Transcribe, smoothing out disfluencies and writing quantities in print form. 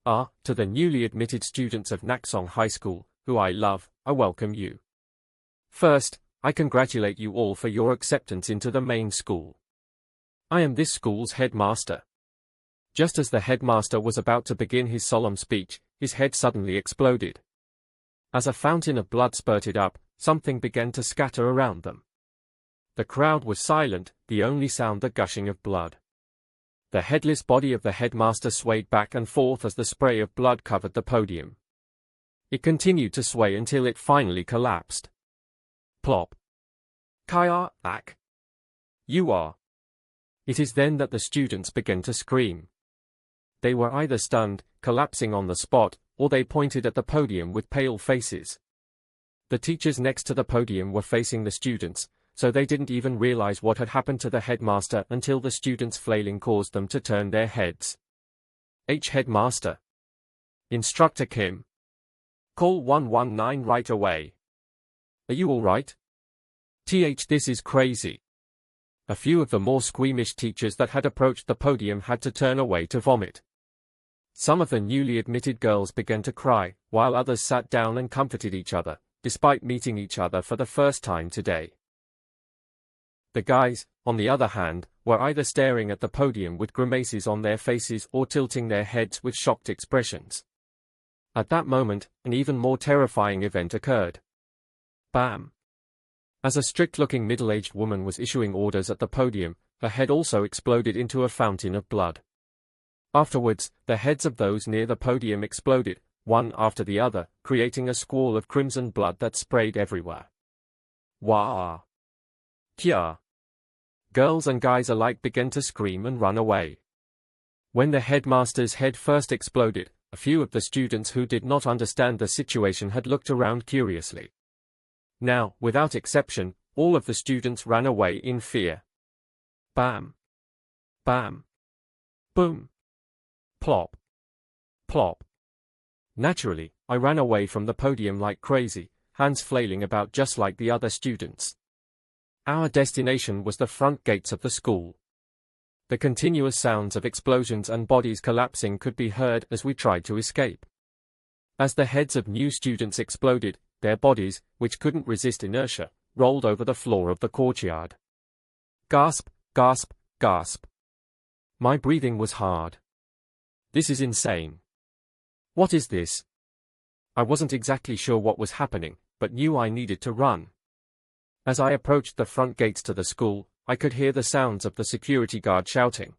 To the newly admitted students of Naksong High School, who I love, I welcome you. First, I congratulate you all for your acceptance into the main school. I am this school's headmaster. Just as the headmaster was about to begin his solemn speech, his head suddenly exploded. As a fountain of blood spurted up, something began to scatter around them. The crowd was silent, the only sound the gushing of blood. The headless body of the headmaster swayed back and forth as the spray of blood covered the podium. It continued to sway until it finally collapsed. Plop. Kaya, ak. You are. It is then that the students began to scream. They were either stunned, collapsing on the spot, or they pointed at the podium with pale faces. The teachers next to the podium were facing the students, so they didn't even realize what had happened to the headmaster until the students' flailing caused them to turn their heads. Headmaster. Instructor Kim. Call 119 right away. Are you all right? This is crazy. A few of the more squeamish teachers that had approached the podium had to turn away to vomit. Some of the newly admitted girls began to cry, while others sat down and comforted each other, despite meeting each other for the first time today. The guys, on the other hand, were either staring at the podium with grimaces on their faces or tilting their heads with shocked expressions. At that moment, an even more terrifying event occurred. Bam! As a strict-looking middle-aged woman was issuing orders at the podium, her head also exploded into a fountain of blood. Afterwards, the heads of those near the podium exploded, one after the other, creating a squall of crimson blood that sprayed everywhere. Wah! Kya! Girls and guys alike began to scream and run away. When the headmaster's head first exploded, a few of the students who did not understand the situation had looked around curiously. Now, without exception, all of the students ran away in fear. Bam! Bam! Boom! Plop! Plop! Naturally, I ran away from the podium like crazy, hands flailing about just like the other students. Our destination was the front gates of the school. The continuous sounds of explosions and bodies collapsing could be heard as we tried to escape. As the heads of new students exploded, their bodies, which couldn't resist inertia, rolled over the floor of the courtyard. Gasp, gasp, gasp. My breathing was hard. This is insane. What is this? I wasn't exactly sure what was happening, but knew I needed to run. As I approached the front gates to the school, I could hear the sounds of the security guard shouting,